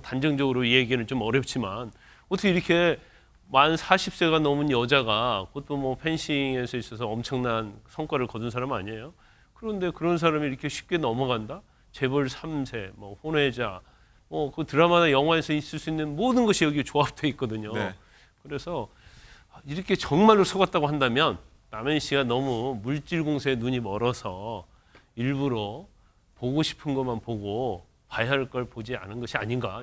단정적으로 얘기는 좀 어렵지만 어떻게 이렇게 만 40세가 넘은 여자가 그것도 뭐 펜싱에서 있어서 엄청난 성과를 거둔 사람 아니에요? 그런데 그런 사람이 이렇게 쉽게 넘어간다? 재벌 3세, 뭐 혼외자, 뭐 그 드라마나 영화에서 있을 수 있는 모든 것이 여기 조합되어 있거든요. 네. 그래서 이렇게 정말로 속았다고 한다면 남현 씨가 너무 물질 공세에 눈이 멀어서 일부러 보고 싶은 것만 보고 봐야 할 걸 보지 않은 것이 아닌가.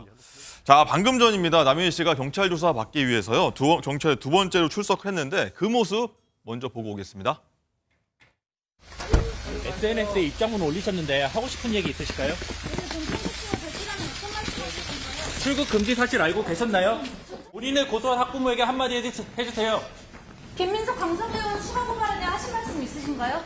자, 방금 전입니다. 남현 씨가 경찰 조사 받기 위해서요. 경찰에 두 번째로 출석했는데 그 모습 먼저 보고 오겠습니다. SNS에 입장문 올리셨는데 하고 싶은 얘기 있으실까요? 출국 금지 사실 알고 계셨나요? 본인을 고소한 학부모에게 한마디 해주세요. 김민석 강서구의원 추가고 발언에 하신 말씀 있으신가요?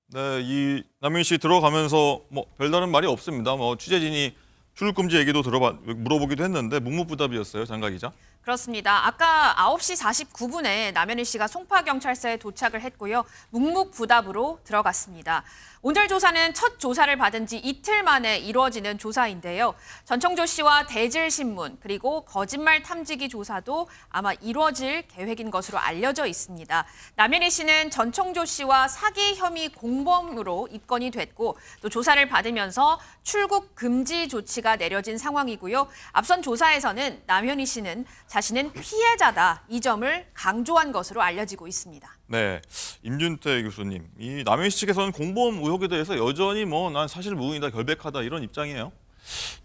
네, 이 남현 씨 들어가면서 뭐 별다른 말이 없습니다. 뭐 취재진이 출국 금지 얘기도 물어보기도 했는데 묵묵부답이었어요, 장가 기자. 그렇습니다. 아까 9시 49분에 남현희 씨가 송파경찰서에 도착을 했고요. 묵묵부답으로 들어갔습니다. 오늘 조사는 첫 조사를 받은 지 이틀 만에 이루어지는 조사인데요. 전청조 씨와 대질신문 그리고 거짓말 탐지기 조사도 아마 이루어질 계획인 것으로 알려져 있습니다. 남현희 씨는 전청조 씨와 사기 혐의 공범으로 입건이 됐고 또 조사를 받으면서 출국 금지 조치가 내려진 상황이고요. 앞선 조사에서는 남현희 씨는 자신은 피해자다 이 점을 강조한 것으로 알려지고 있습니다. 네, 임준태 교수님, 이 남현 씨 측에서는 공범 의혹에 대해서 여전히 뭐 난 사실 무근이다, 결백하다 이런 입장이에요.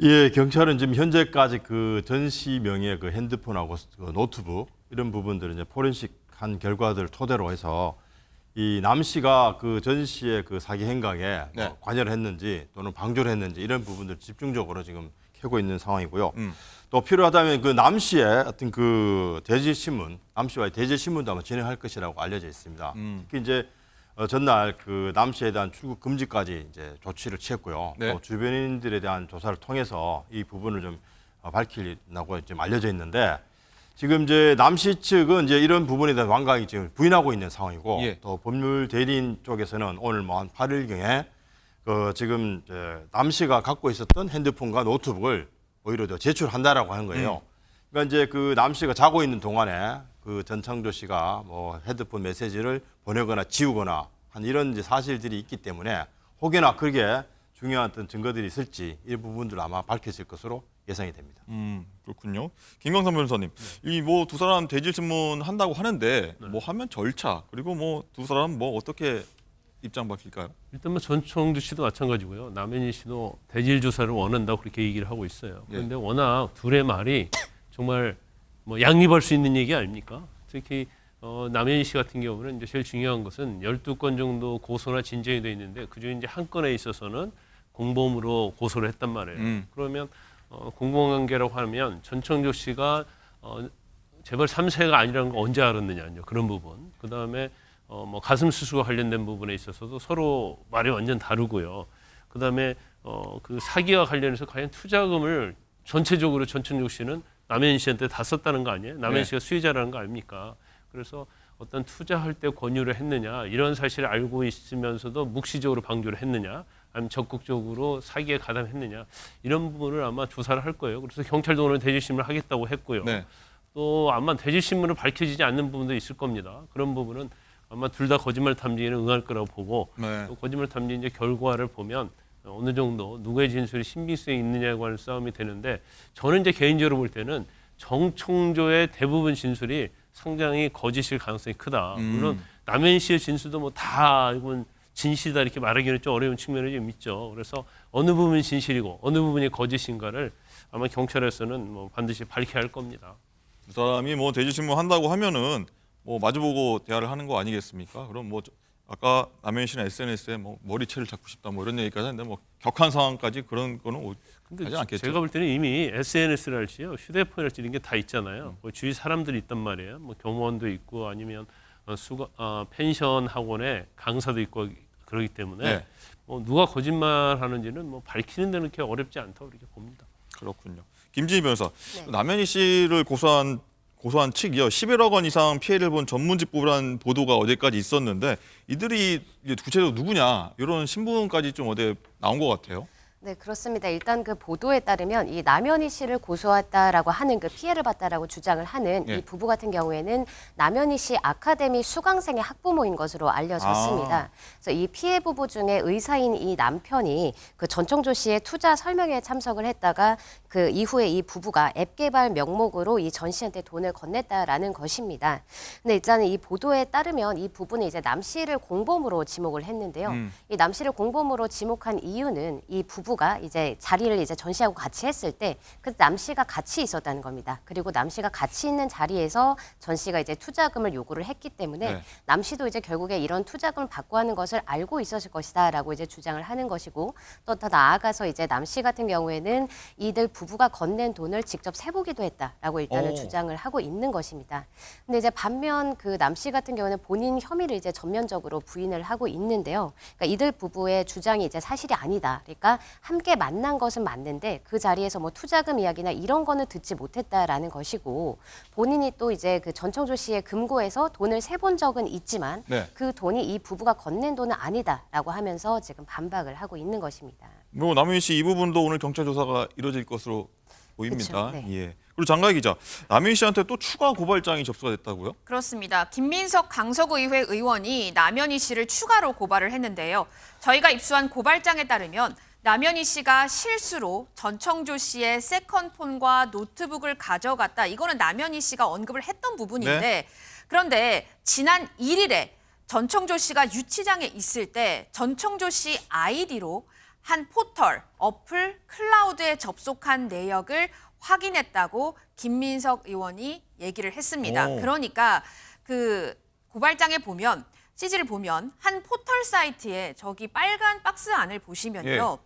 예, 경찰은 지금 현재까지 그 전 씨 명의의 그 핸드폰하고 그 노트북 이런 부분들을 이제 포렌식한 결과들을 토대로 해서 이 남 씨가 그 전 씨의 그 사기 행각에 네. 뭐 관여를 했는지 또는 방조를 했는지 이런 부분들 집중적으로 지금 캐고 있는 상황이고요. 또 필요하다면 그 남 씨의 어떤 그 대질신문, 남 씨와의 대질신문도 아마 진행할 것이라고 알려져 있습니다. 특히 이제 전날 그 남 씨에 대한 출국 금지까지 이제 조치를 취했고요. 네. 또 주변인들에 대한 조사를 통해서 이 부분을 좀 밝히려고 지금 알려져 있는데 지금 이제 남 씨 측은 이제 이런 부분에 대한 완강히 지금 부인하고 있는 상황이고 예. 또 법률 대리인 쪽에서는 오늘 뭐 한 8일경에 그 지금 이제 남 씨가 갖고 있었던 핸드폰과 노트북을 오히려 더 제출한다라고 하는 거예요. 그러니까 이제 그 남 씨가 자고 있는 동안에 그 전창조 씨가 뭐 헤드폰 메시지를 보내거나 지우거나 한 이런 이제 사실들이 있기 때문에 혹여나 그게 중요한 어떤 증거들이 있을지 이 부분들 아마 밝혀질 것으로 예상이 됩니다. 그렇군요. 김광삼 변호사님, 이 뭐 두 사람 대질신문 한다고 하는데 뭐 하면 절차 그리고 뭐 두 사람 뭐 어떻게 입장 밝힐까요? 일단 뭐 전청주 씨도 마찬가지고요. 남현희 씨도 대질 조사를 원한다고 그렇게 얘기를 하고 있어요. 그런데 워낙 둘의 말이 정말 뭐 양립할 수 있는 얘기 아닙니까? 특히 남현희 씨 같은 경우는 이제 제일 중요한 것은 12건 정도 고소나 진정이 돼 있는데 그중에 이제 한 건에 있어서는 공범으로 고소를 했단 말이에요. 그러면 공범관계라고 하면 전청조 씨가 재벌 3세가 아니라는 거 언제 알았느냐요. 그런 부분. 그다음에 뭐 가슴 수술과 관련된 부분에 있어서도 서로 말이 완전 다르고요. 그다음에 그 사기와 관련해서 과연 투자금을 전체적으로 전청조 씨는 남현 씨한테 다 썼다는 거 아니에요? 남현 네. 씨가 수혜자라는 거 아닙니까? 그래서 어떤 투자할 때 권유를 했느냐 이런 사실을 알고 있으면서도 묵시적으로 방조를 했느냐 아니면 적극적으로 사기에 가담했느냐 이런 부분을 아마 조사를 할 거예요. 그래서 경찰도 오늘 대질신문을 하겠다고 했고요. 네. 또 아마 대질신문을 밝혀지지 않는 부분도 있을 겁니다. 그런 부분은 아마 둘 다 거짓말 탐지기는 응할 거라고 보고 네. 또 거짓말 탐지 이제 결과를 보면 어느 정도 누구의 진술이 신빙성이 있느냐에 관한 싸움이 되는데 저는 이제 개인적으로 볼 때는 정청조의 대부분 진술이 상당히 거짓일 가능성이 크다. 물론 남현 씨의 진술도 뭐 다 이건 진실이다 이렇게 말하기는 좀 어려운 측면이 좀 있죠. 그래서 어느 부분이 진실이고 어느 부분이 거짓인가를 아마 경찰에서는 뭐 반드시 밝혀야 할 겁니다. 두 사람이 뭐 대질신문 한다고 하면은 뭐 마주보고 대화를 하는 거 아니겠습니까? 그럼 뭐 아까 남현 씨는 SNS에 뭐 머리채를 잡고 싶다 뭐 이런 얘기까지 하는데 뭐 격한 상황까지 그런 거는 근데 하지 않겠죠. 제가 볼 때는 이미 SNS랄지요, 휴대폰이랄지 이런 게 다 있잖아요. 그 주위 사람들이 있단 말이에요. 뭐 경호원도 있고 아니면 펜션 학원에 강사도 있고 그러기 때문에 네. 뭐 누가 거짓말하는지는 뭐 밝히는 데는 그렇게 어렵지 않다고 이렇게 봅니다. 그렇군요. 김진희 변호사, 남현희 씨를 고소한 측이요 11억 원 이상 피해를 본 전문직부라는 보도가 어제까지 있었는데 이들이 이제 구체적으로 누구냐 이런 신분까지 좀 어제 나온 것 같아요. 네, 그렇습니다. 일단 그 보도에 따르면 이 남현희 씨를 고소했다라고 하는 그 피해를 봤다라고 주장을 하는 예. 이 부부 같은 경우에는 남현희 씨 아카데미 수강생의 학부모인 것으로 알려졌습니다. 그래서 이 피해 부부 중에 의사인 이 남편이 그 전청조 씨의 투자 설명회에 참석을 했다가 그 이후에 이 부부가 앱 개발 명목으로 이 전 씨한테 돈을 건넸다라는 것입니다. 근데 일단은 이 보도에 따르면 이 부부는 이제 남 씨를 공범으로 지목을 했는데요. 이 남 씨를 공범으로 지목한 이유는 이 부부가 이제 자리를 이제 전 씨하고 같이 했을 때 그 남 씨가 같이 있었다는 겁니다. 그리고 남 씨가 같이 있는 자리에서 전 씨가 이제 투자금을 요구를 했기 때문에 네. 남 씨도 이제 결국에 이런 투자금을 받고 하는 것을 알고 있었을 것이다라고 이제 주장을 하는 것이고 또 더 나아가서 이제 남 씨 같은 경우에는 이들 부부가 건넨 돈을 직접 세보기도 했다라고 일단은 오. 주장을 하고 있는 것입니다. 근데 이제 반면 그 남 씨 같은 경우는 본인 혐의를 이제 전면적으로 부인을 하고 있는데요. 그러니까 이들 부부의 주장이 이제 사실이 아니다. 그러니까 함께 만난 것은 맞는데 그 자리에서 뭐 투자금 이야기나 이런 거는 듣지 못했다라는 것이고 본인이 또 이제 그 전청조 씨의 금고에서 돈을 세본 적은 있지만 네. 그 돈이 이 부부가 건넨 돈은 아니다라고 하면서 지금 반박을 하고 있는 것입니다. 뭐 남현희 씨 이 부분도 오늘 경찰 조사가 이뤄질 것으로 보입니다. 그쵸, 네. 예. 그리고 장가희 기자, 남현희 씨한테 또 추가 고발장이 접수가 됐다고요? 그렇습니다. 김민석 강서구의회 의원이 남현희 씨를 추가로 고발을 했는데요. 저희가 입수한 고발장에 따르면 남현희 씨가 실수로 전청조 씨의 세컨폰과 노트북을 가져갔다. 이거는 남현희 씨가 언급을 했던 부분인데 네. 그런데 지난 1일에 전청조 씨가 유치장에 있을 때 전청조 씨 아이디로 한 포털, 어플, 클라우드에 접속한 내역을 확인했다고 김민석 의원이 얘기를 했습니다. 오. 그러니까 그 고발장에 보면 CG를 보면 한 포털 사이트에 저기 빨간 박스 안을 보시면요.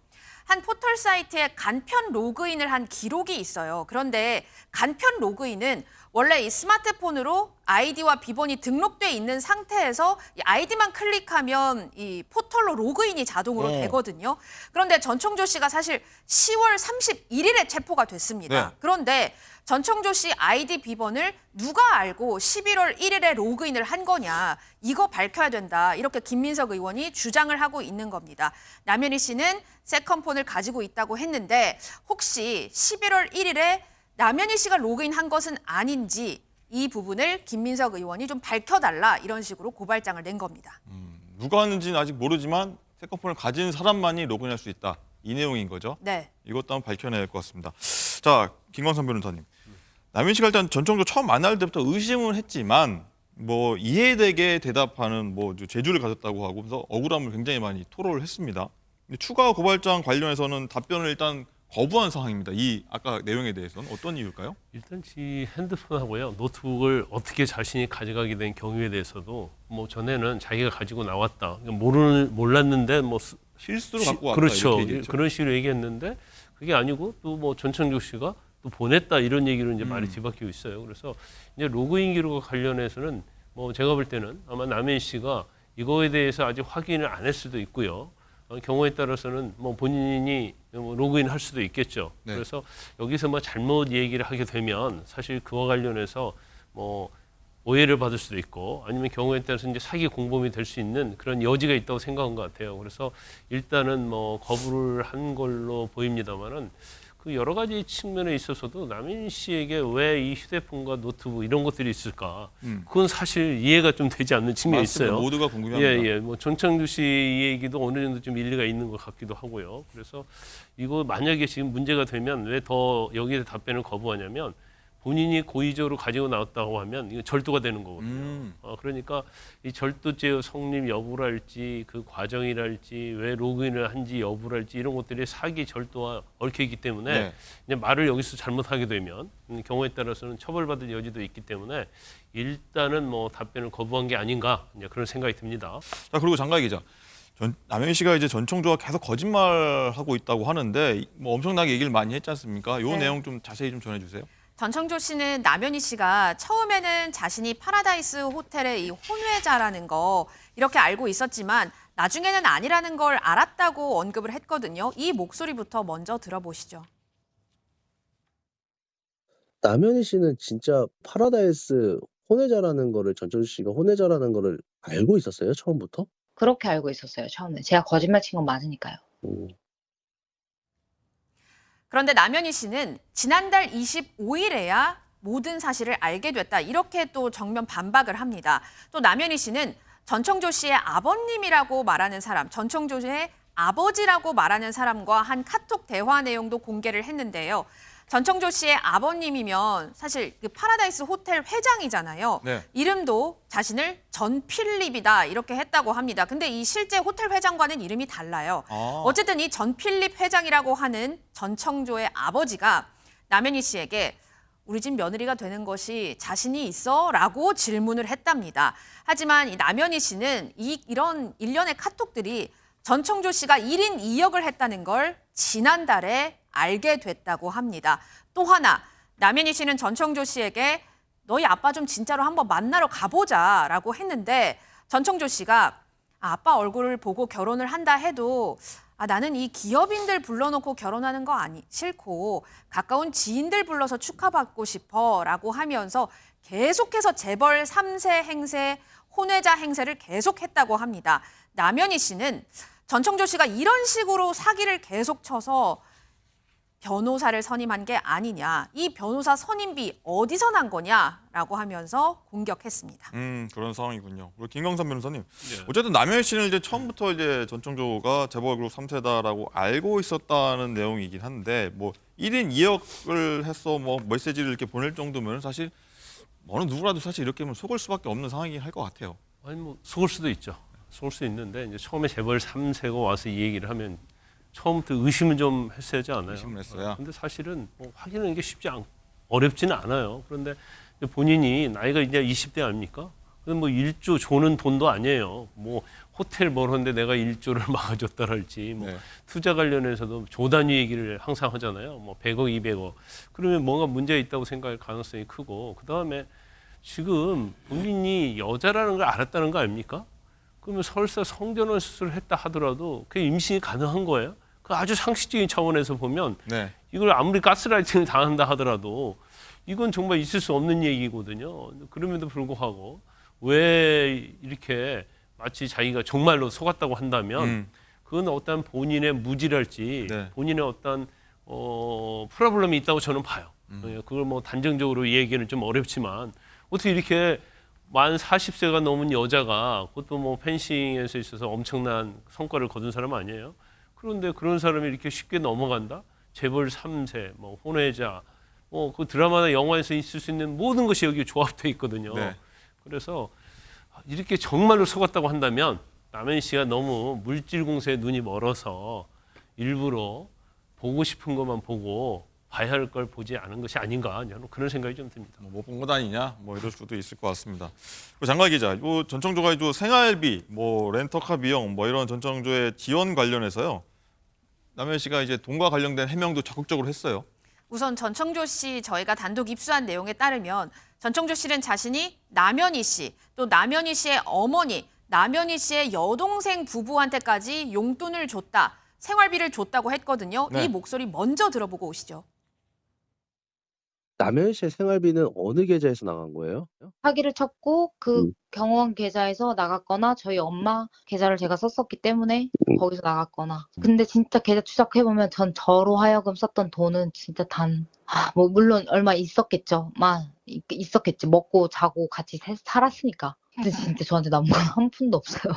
한 포털 사이트에 간편 로그인을 한 기록이 있어요. 그런데 간편 로그인은 원래 이 스마트폰으로 아이디와 비번이 등록돼 있는 상태에서 이 아이디만 클릭하면 이 포털로 로그인이 자동으로 되거든요. 그런데 전청조 씨가 사실 10월 31일에 체포가 됐습니다. 네. 그런데 전청조 씨 아이디 비번을 누가 알고 11월 1일에 로그인을 한 거냐. 이거 밝혀야 된다. 이렇게 김민석 의원이 주장을 하고 있는 겁니다. 남현희 씨는 세컨폰을 가지고 있다고 했는데 혹시 11월 1일에 남현희 씨가 로그인한 것은 아닌지 이 부분을 김민석 의원이 좀 밝혀달라 이런 식으로 고발장을 낸 겁니다. 누가 하는지는 아직 모르지만 세컨폰을 가진 사람만이 로그인할 수 있다. 이 내용인 거죠. 네. 이것도 한번 밝혀내야 할 것 같습니다. 자, 김광선 변호사님. 남현희 씨가 일단 전청조 처음 만날 때부터 의심을 했지만 뭐 이해되게 대답하는 뭐 재주를 가졌다고 하고 그래서 억울함을 굉장히 많이 토로를 했습니다. 근데 추가 고발장 관련해서는 답변을 일단 거부한 상황입니다. 이 아까 내용에 대해서는 어떤 이유일까요? 일단 이 핸드폰하고요 노트북을 어떻게 자신이 가져가게 된 경위에 대해서도 뭐 전에는 자기가 가지고 나왔다 몰랐는데 뭐 실수로 갖고 왔다 그렇죠 이렇게 얘기했죠. 그런 식으로 얘기했는데 그게 아니고 또 뭐 전청조 씨가 또 보냈다 이런 얘기로 이제 말이 뒤바뀌고 있어요. 그래서 이제 로그인 기록 관련해서는 뭐 제가 볼 때는 아마 남현희 씨가 이거에 대해서 아직 확인을 안 했을 수도 있고요. 경우에 따라서는 뭐 본인이 뭐 로그인 할 수도 있겠죠. 네. 그래서 여기서 뭐 잘못 얘기를 하게 되면 사실 그와 관련해서 뭐 오해를 받을 수도 있고 아니면 경우에 따라서 이제 사기 공범이 될 수 있는 그런 여지가 있다고 생각한 것 같아요. 그래서 일단은 뭐 거부를 한 걸로 보입니다만은 그 여러 가지 측면에 있어서도 남인 씨에게 왜 이 휴대폰과 노트북 이런 것들이 있을까? 그건 사실 이해가 좀 되지 않는 측면이 맞습니다. 있어요. 모두가 궁금해합니다. 예. 뭐 전청주 씨 얘기도 어느 정도 좀 일리가 있는 것 같기도 하고요. 그래서 이거 만약에 지금 문제가 되면 왜 더 여기에 답변을 거부하냐면 본인이 고의적으로 가지고 나왔다고 하면 이거 절도가 되는 거거든요. 그러니까 이 절도죄의 성립 여부랄지 그 과정이랄지 왜 로그인을 한지 여부랄지 이런 것들이 사기 절도와 얽혀있기 때문에 네. 이제 말을 여기서 잘못하게 되면 경우에 따라서는 처벌받을 여지도 있기 때문에 일단은 뭐 답변을 거부한 게 아닌가 이제 그런 생각이 듭니다. 자, 그리고 장가희 기자. 남현희 씨가 이제 전청조가 계속 거짓말하고 있다고 하는데 뭐 엄청나게 얘기를 많이 했지 않습니까? 이 네. 내용 좀 자세히 좀 전해주세요. 전청조 씨는 남현희 씨가 처음에는 자신이 파라다이스 호텔의 이 혼외자라는 거 이렇게 알고 있었지만 나중에는 아니라는 걸 알았다고 언급을 했거든요. 이 목소리부터 먼저 들어보시죠. 남현희 씨는 진짜 파라다이스 혼외자라는 거를 전철 씨가 혼외자라는 거를 알고 있었어요, 처음부터? 그렇게 알고 있었어요, 처음에. 제가 거짓말 친 건 맞으니까요. 음. 그런데 남현희 씨는 지난달 25일에야 모든 사실을 알게 됐다. 이렇게 또 정면 반박을 합니다. 또 남현희 씨는 전청조 씨의 아버님이라고 말하는 사람, 전청조 씨의 아버지라고 말하는 사람과 한 카톡 대화 내용도 공개를 했는데요. 전청조 씨의 아버님이면 사실 그 파라다이스 호텔 회장이잖아요. 네. 이름도 자신을 전필립이다 이렇게 했다고 합니다. 근데 이 실제 호텔 회장과는 이름이 달라요. 어쨌든 이 전필립 회장이라고 하는 전청조의 아버지가 남현희 씨에게 우리 집 며느리가 되는 것이 자신이 있어? 라고 질문을 했답니다. 하지만 이 남현희 씨는 이런 일련의 카톡들이 전청조 씨가 1인 2역을 했다는 걸 지난달에 알게 됐다고 합니다. 또 하나, 남현희 씨는 전청조 씨에게 너희 아빠 좀 진짜로 한번 만나러 가보자 라고 했는데 전청조 씨가 아빠 얼굴을 보고 결혼을 한다 해도 나는 이 기업인들 불러놓고 결혼하는 거 싫고 가까운 지인들 불러서 축하받고 싶어 라고 하면서 계속해서 재벌 3세 행세, 혼외자 행세를 계속했다고 합니다. 남현희 씨는 전청조 씨가 이런 식으로 사기를 계속 쳐서 변호사를 선임한 게 아니냐. 이 변호사 선임비 어디서 난 거냐라고 하면서 공격했습니다. 그런 상황이군요. 그리고 김광삼 변호사님, 어쨌든 남현희 씨는 이제 처음부터 이제 전청조가 재벌그룹 3세다라고 알고 있었다는 내용이긴 한데 뭐 1인 2역을 해서 뭐 메시지를 이렇게 보낼 정도면 사실 어느 누구라도 사실 이렇게 하면 속을 수밖에 없는 상황이 할 것 같아요. 아니 뭐 속을 수도 있죠. 속을 수 있는데 이제 처음에 재벌 3세가 와서 이 얘기를 하면 처음부터 의심은 좀 했어야지 않아요. 의심을 했어야. 근데 사실은 뭐 확인하는 게 어렵지는 않아요. 그런데 본인이 나이가 이제 20대 아닙니까? 근데 뭐 1조 조는 돈도 아니에요. 뭐 호텔 벌었는데 내가 1조를 막아줬다랄지 뭐 네. 투자 관련해서도 조 단위 얘기를 항상 하잖아요. 뭐 100억, 200억. 그러면 뭔가 문제가 있다고 생각할 가능성이 크고 그다음에 지금 본인이 여자라는 걸 알았다는 거 아닙니까? 그러면 설사 성전환 수술을 했다 하더라도 그게 임신이 가능한 거예요? 그 아주 상식적인 차원에서 보면 네. 이걸 아무리 가스라이팅을 당한다 하더라도 이건 정말 있을 수 없는 얘기거든요. 그럼에도 불구하고 왜 이렇게 마치 자기가 정말로 속았다고 한다면 그건 어떤 본인의 무지랄지 네. 본인의 어떤 프로블럼이 있다고 저는 봐요. 그걸 뭐 단정적으로 얘기는 좀 어렵지만 어떻게 이렇게 만 40세가 넘은 여자가 그것도 뭐 펜싱에서 있어서 엄청난 성과를 거둔 사람 아니에요? 그런데 그런 사람이 이렇게 쉽게 넘어간다? 재벌 3세, 뭐 혼외자, 뭐 그 드라마나 영화에서 있을 수 있는 모든 것이 여기 조합돼 있거든요. 네. 그래서 이렇게 정말로 속았다고 한다면 남현희 씨가 너무 물질 공세에 눈이 멀어서 일부러 보고 싶은 것만 보고 봐야 할 걸 보지 않은 것이 아닌가 저는 그런 생각이 좀 듭니다. 못 본 것 아니냐? 뭐 이럴 수도 있을 것 같습니다. 장관 기자, 요 전청조가 요 생활비, 뭐 렌터카 비용, 뭐 이런 전청조의 지원 관련해서요. 남현희 씨가 이제 돈과 관련된 해명도 적극적으로 했어요. 우선 전청조 씨 저희가 단독 입수한 내용에 따르면 전청조 씨는 자신이 남현희 씨, 또 남현희 씨의 어머니, 남현희 씨의 여동생 부부한테까지 용돈을 줬다, 생활비를 줬다고 했거든요. 네. 이 목소리 먼저 들어보고 오시죠. 남현희 씨의 생활비는 어느 계좌에서 나간 거예요? 사기를 쳤고 그 음. 경호원 계좌에서 나갔거나 저희 엄마 계좌를 제가 썼었기 때문에 거기서 나갔거나. 근데 진짜 계좌 추적해보면 저로 하여금 썼던 돈은 진짜 뭐 물론 얼마 있었겠죠. 있었겠지. 먹고 자고 같이 살았으니까. 근데 진짜 저한테 남은 건 한 푼도 없어요.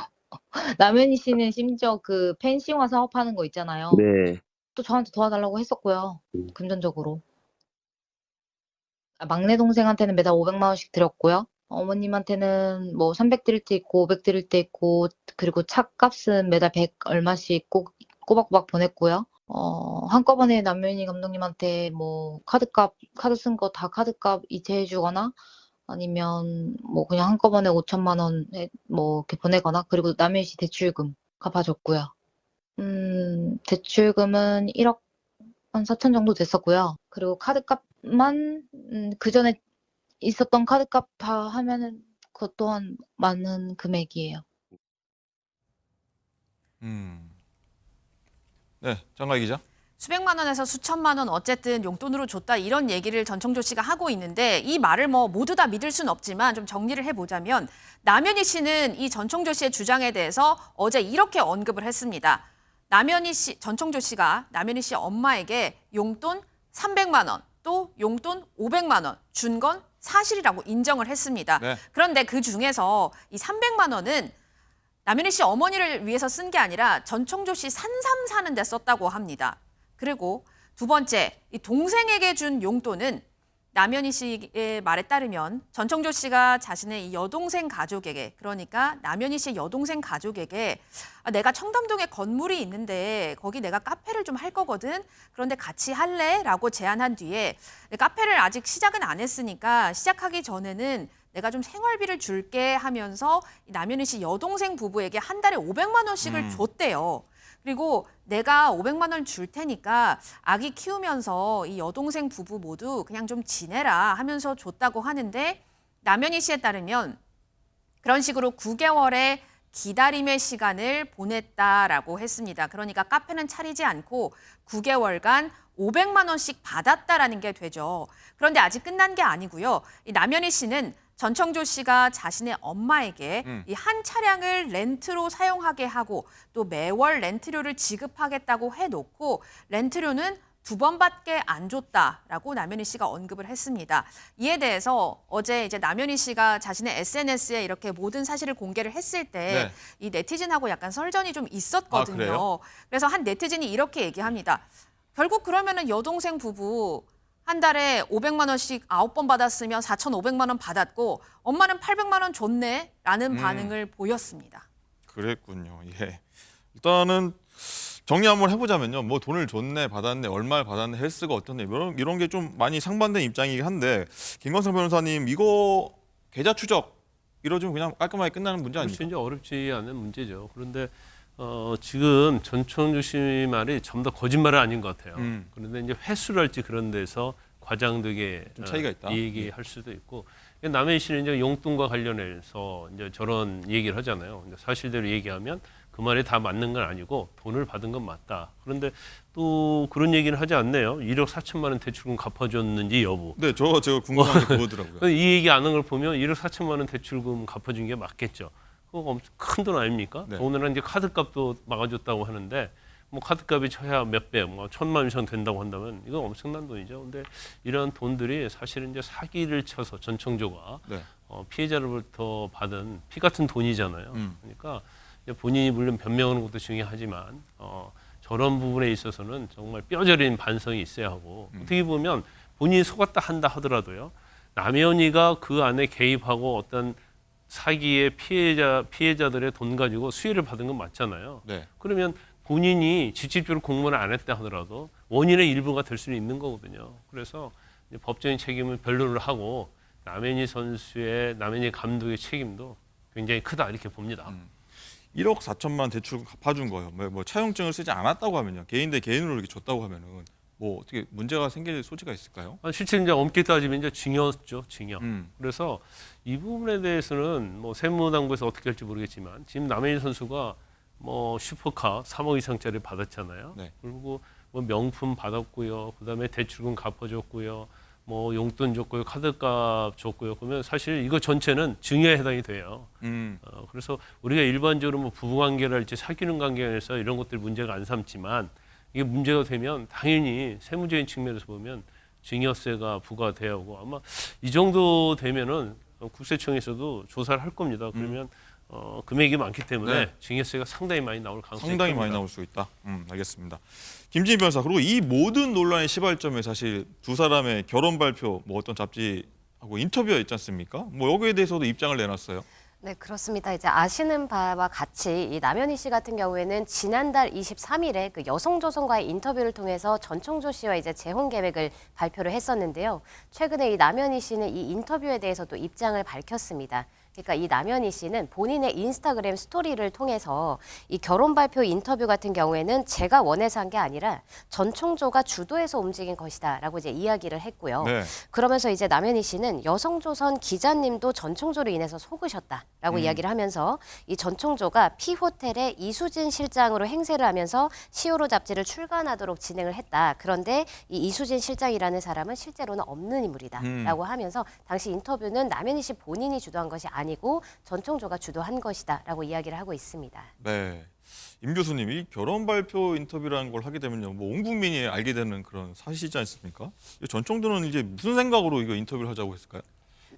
남현희 씨는 심지어 그 펜싱화 사업하는 거 있잖아요. 네. 또 저한테 도와달라고 했었고요. 금전적으로. 막내 동생한테는 매달 500만 원씩 드렸고요. 어머님한테는 뭐 300 드릴 때 있고 500 드릴 때 있고 그리고 차값은 매달 100 얼마씩 꼬박꼬박 보냈고요. 한꺼번에 남현희 감독님한테 뭐 카드 쓴 거 다 카드값 이체해주거나 아니면 뭐 그냥 한꺼번에 5천만 원 뭐 이렇게 보내거나 그리고 남현희 씨 대출금 갚아줬고요. 대출금은 1억 한 4천 정도 됐었고요. 그리고 카드값만 그 전에 있었던 카드값 다 하면은 그것 또한 많은 금액이에요. 네, 장관 기자. 수백만 원에서 수천만 원 어쨌든 용돈으로 줬다 이런 얘기를 전청조 씨가 하고 있는데 이 말을 뭐 모두 다 믿을 수는 없지만 좀 정리를 해보자면 남현희 씨는 이 전청조 씨의 주장에 대해서 어제 이렇게 언급을 했습니다. 전청조 씨가 남현희 씨 엄마에게 용돈 300만 원, 또 용돈 500만 원 준 건 사실이라고 인정을 했습니다. 네. 그런데 그 중에서 이 300만 원은 남현희 씨 어머니를 위해서 쓴 게 아니라 전청조 씨 산삼 사는 데 썼다고 합니다. 그리고 두 번째, 이 동생에게 준 용돈은 남현희 씨의 말에 따르면 전청조 씨가 자신의 이 여동생 가족에게, 그러니까 남현희 씨의 여동생 가족에게 내가 청담동에 건물이 있는데 거기 내가 카페를 좀 할 거거든. 그런데 같이 할래? 라고 제안한 뒤에 카페를 아직 시작은 안 했으니까 시작하기 전에는 내가 좀 생활비를 줄게 하면서 남현희 씨 여동생 부부에게 한 달에 500만 원씩을 줬대요. 그리고 내가 500만 원 줄 테니까 아기 키우면서 이 여동생 부부 모두 그냥 좀 지내라 하면서 줬다고 하는데, 남현희 씨에 따르면 그런 식으로 9개월의 기다림의 시간을 보냈다라고 했습니다. 그러니까 카페는 차리지 않고 9개월간 500만 원씩 받았다라는 게 되죠. 그런데 아직 끝난 게 아니고요. 이 남현희 씨는 전청조 씨가 자신의 엄마에게 이 한 차량을 렌트로 사용하게 하고 또 매월 렌트료를 지급하겠다고 해놓고 렌트료는 2번밖에 안 줬다라고 남현희 씨가 언급을 했습니다. 이에 대해서 어제 이제 남현희 씨가 자신의 SNS에 이렇게 모든 사실을 공개를 했을 때 이 네티즌하고 약간 설전이 좀 있었거든요. 그래요? 그래서 한 네티즌이 이렇게 얘기합니다. 결국 그러면은 여동생 부부 한 달에 500만 원씩 9번 받았으면 4,500만 원 받았고 엄마는 800만 원 줬네? 라는 반응을 보였습니다. 그랬군요. 예. 일단은 정리 한번 해보자면요. 뭐 돈을 줬네, 받았네, 얼마를 받았네, 헬스가 어떻네, 이런 게 좀 많이 상반된 입장이긴 한데, 김광석 변호사님, 이거 계좌 추적 이러지면 그냥 깔끔하게 끝나는 문제 아닙니까? 진짜 어렵지 않은 문제죠. 그런데 지금 전청조 씨 말이 전부 다 거짓말은 아닌 것 같아요. 그런데 이제 회수랄지 그런 데서 과장되게 좀 차이가 있다. 얘기할 수도 있고, 남현희 씨는 이제 용돈과 관련해서 이제 저런 얘기를 하잖아요. 근데 사실대로 얘기하면 그 말이 다 맞는 건 아니고 돈을 받은 건 맞다. 그런데 또 그런 얘기는 하지 않네요. 1억 4천만 원 대출금 갚아줬는지 여부. 네, 제가 궁금한 게 그거더라고요. 이 얘기 안 한 걸 보면 1억 4천만 원 대출금 갚아준 게 맞겠죠. 그거 엄청 큰 돈 아닙니까? 네. 오늘은 이제 카드값도 막아줬다고 하는데 뭐 카드값이 쳐야 몇백, 뭐 1,000만 원 이상 된다고 한다면 이건 엄청난 돈이죠. 근데 이런 돈들이 사실은 이제 사기를 쳐서 전청조가 네. 피해자로부터 받은 피 같은 돈이잖아요. 그러니까 이제 본인이 물론 변명하는 것도 중요하지만 저런 부분에 있어서는 정말 뼈저린 반성이 있어야 하고 어떻게 보면 본인이 속았다 한다 하더라도요. 남현이가 그 안에 개입하고 어떤 사기의 피해자들의 돈 가지고 수혜를 받은 건 맞잖아요. 네. 그러면 본인이 직접적으로 공무원을 안 했다 하더라도 원인의 일부가 될 수는 있는 거거든요. 그래서 이제 법적인 책임을 변론을 하고 남현희 감독의 책임도 굉장히 크다 이렇게 봅니다. 1억 4천만 대출 갚아준 거예요. 뭐 차용증을 쓰지 않았다고 하면요. 개인 대 개인으로 이렇게 줬다고 하면은 뭐 어떻게 문제가 생길 소지가 있을까요? 실제 이제 엄격히 따지면 이제 징역죠, 징역. 그래서 이 부분에 대해서는 뭐 세무당국에서 어떻게 할지 모르겠지만 지금 남현희 선수가 뭐 슈퍼카 3억 이상짜리 받았잖아요. 네. 그리고 뭐 명품 받았고요. 그다음에 대출금 갚아줬고요. 뭐 용돈 줬고요. 카드값 줬고요. 그러면 사실 이거 전체는 증여에 해당이 돼요. 그래서 우리가 일반적으로 뭐 부부관계랄지 사귀는 관계에서 이런 것들 문제가 안 삼지만 이게 문제가 되면 당연히 세무적인 측면에서 보면 증여세가 부과돼야 하고 아마 이 정도 되면은 국세청에서도 조사를 할 겁니다. 그러면 금액이 많기 때문에 네. 증여세가 상당히 많이 나올 가능성이 상당히 큽니다. 많이 나올 수 있다. 알겠습니다. 김진희 변호사, 그리고 이 모든 논란의 시발점에 사실 두 사람의 결혼 발표 뭐 어떤 잡지하고 인터뷰가 있지 않습니까? 뭐 여기에 대해서도 입장을 내놨어요. 네, 그렇습니다. 이제 아시는 바와 같이 이 남현희 씨 같은 경우에는 지난달 23일에 그 여성조선과의 인터뷰를 통해서 전청조 씨와 이제 재혼 계획을 발표를 했었는데요. 최근에 이 남현희 씨는 이 인터뷰에 대해서도 입장을 밝혔습니다. 그러니까 이 남현희 씨는 본인의 인스타그램 스토리를 통해서 이 결혼 발표 인터뷰 같은 경우에는 제가 원해서 한 게 아니라 전청조가 주도해서 움직인 것이다라고 이제 이야기를 했고요. 네. 그러면서 이제 남현희 씨는 여성조선 기자님도 전청조로 인해서 속으셨다라고 이야기를 하면서 이 전청조가 P호텔의 이수진 실장으로 행세를 하면서 시오로 잡지를 출간하도록 진행을 했다. 그런데 이 이수진 실장이라는 사람은 실제로는 없는 인물이다라고 하면서 당시 인터뷰는 남현희 씨 본인이 주도한 것이 아니고 전청조가 주도한 것이다라고 이야기를 하고 있습니다. 네. 임 교수님이 결혼 발표 인터뷰라는 걸 하게 되면요, 뭐 온 국민이 알게 되는 그런 사실이지 않습니까? 전 총도는 이제 무슨 생각으로 이거 인터뷰를 하자고 했을까요?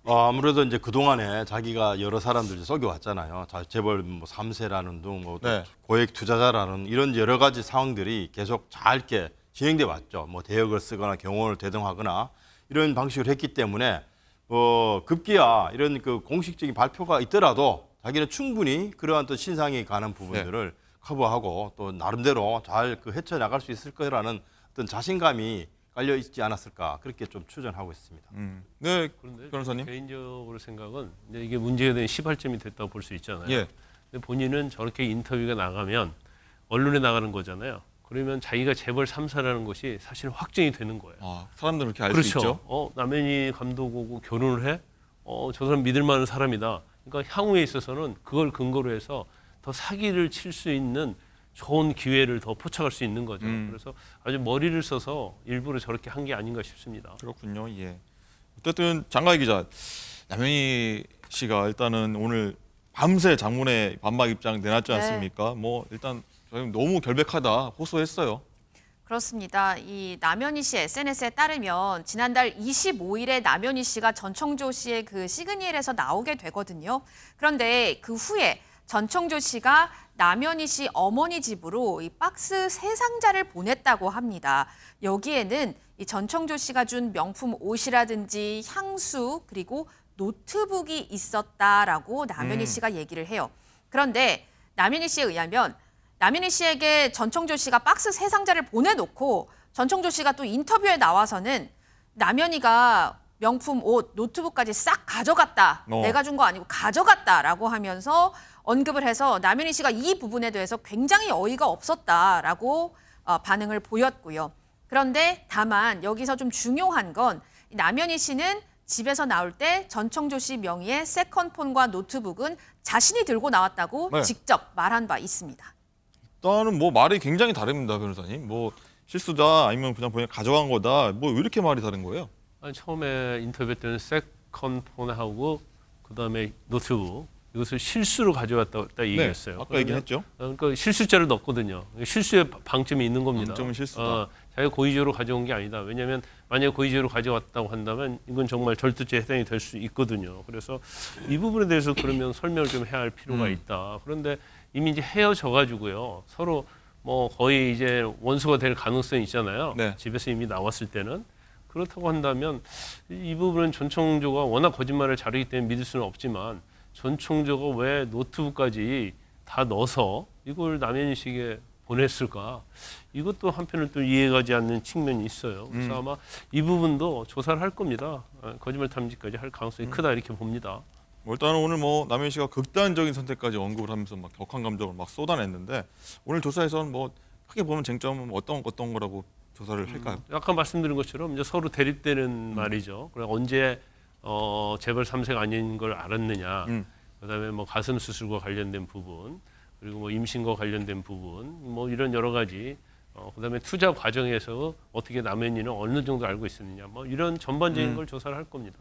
아무래도 이제 그 동안에 자기가 여러 사람들 속여왔잖아요. 재벌 뭐 3세라는 둥, 뭐 네. 고액 투자자라는 이런 여러 가지 상황들이 계속 잘 이렇게 진행돼 왔죠. 뭐 대역을 쓰거나 경호를 대등하거나 이런 방식으로 했기 때문에 급기야 이런 그 공식적인 발표가 있더라도 자기는 충분히 그러한 또 신상에 관한 부분들을 커버하고 또 나름대로 잘 그 헤쳐나갈 수 있을 거라는 어떤 자신감이 깔려 있지 않았을까 그렇게 좀 추정하고 있습니다. 네, 그런데 변호사님. 개인적으로 생각은 이제 이게 문제가 된 시발점이 됐다고 볼 수 있잖아요. 예. 근데 본인은 저렇게 인터뷰가 나가면 언론에 나가는 거잖아요. 그러면 자기가 재벌 3사라는 것이 사실 확정이 되는 거예요. 아, 사람들은 그렇게 알 수 그렇죠. 있죠. 남현희 감독하고 결혼을 해? 저 사람 믿을 만한 사람이다. 그러니까 향후에 있어서는 그걸 근거로 해서 더 사기를 칠 수 있는 좋은 기회를 더 포착할 수 있는 거죠. 그래서 아주 머리를 써서 일부러 저렇게 한 게 아닌가 싶습니다. 그렇군요. 예. 어쨌든 장가희 기자, 남현희 씨가 일단은 오늘 밤새 장문의 반박 입장 내놨지 네. 않습니까? 뭐 일단 저희 너무 결백하다 호소했어요. 그렇습니다. 이 남현희 씨 SNS에 따르면 지난달 25일에 남현희 씨가 전청조 씨의 그 시그니엘에서 나오게 되거든요. 그런데 그 후에 전청조 씨가 남현희 씨 어머니 집으로 이 박스 3상자를 보냈다고 합니다. 여기에는 이 전청조 씨가 준 명품 옷이라든지 향수 그리고 노트북이 있었다라고 남현희 씨가 얘기를 해요. 그런데 남현희 씨에 의하면 남현희 씨에게 전청조 씨가 박스 3상자를 보내놓고 전청조 씨가 또 인터뷰에 나와서는 남현희가 명품 옷, 노트북까지 싹 가져갔다. 내가 준 거 아니고 가져갔다라고 하면서 언급을 해서 남현희 씨가 이 부분에 대해서 굉장히 어이가 없었다라고 반응을 보였고요. 그런데 다만 여기서 좀 중요한 건 남현희 씨는 집에서 나올 때 전청조 씨 명의의 세컨폰과 노트북은 자신이 들고 나왔다고 네. 직접 말한 바 있습니다. 일단은 뭐 말이 굉장히 다릅니다, 변호사님. 뭐 실수다 아니면 그냥 가져간 거다. 뭐 왜 이렇게 말이 다른 거예요? 아니, 처음에 인터뷰 때는 세컨폰하고 그다음에 노트북 이것을 실수로 가져왔다 얘기했어요. 아까 얘기했죠. 그러니까 실수자를 넣었거든요. 실수에 방점이 있는 겁니다. 방점은 실수다. 자기가 고의적으로 가져온 게 아니다. 왜냐하면 만약에 고의적으로 가져왔다고 한다면 이건 정말 절도죄에 해당이 될 수 있거든요. 그래서 이 부분에 대해서 그러면 설명을 좀 해야 할 필요가 있다. 그런데 이미 이제 헤어져 가지고요. 서로 뭐 거의 이제 원수가 될 가능성이 있잖아요. 네. 집에서 이미 나왔을 때는. 그렇다고 한다면 이 부분은 전청조가 워낙 거짓말을 잘하기 때문에 믿을 수는 없지만 전청조가 왜 노트북까지 다 넣어서 이걸 남현희 씨에게 보냈을까? 이것도 한편으로 또 이해가지 않는 측면이 있어요. 그래서 아마 이 부분도 조사를 할 겁니다. 거짓말 탐지까지 할 가능성이 크다 이렇게 봅니다. 뭐 일단은 오늘 뭐 남현희 씨가 극단적인 선택까지 언급을 하면서 막 격한 감정을 막 쏟아냈는데 오늘 조사에서는 뭐 크게 보면 쟁점은 어떤 거라고 조사를 할까요? 아까 말씀드린 것처럼 이제 서로 대립되는 말이죠. 그래 언제 재벌 3세가 아닌 걸 알았느냐. 그다음에 뭐 가슴 수술과 관련된 부분, 그리고 뭐 임신과 관련된 부분, 뭐 이런 여러 가지. 그다음에 투자 과정에서 어떻게 남현희는 어느 정도 알고 있었느냐. 뭐 이런 전반적인 걸 조사를 할 겁니다.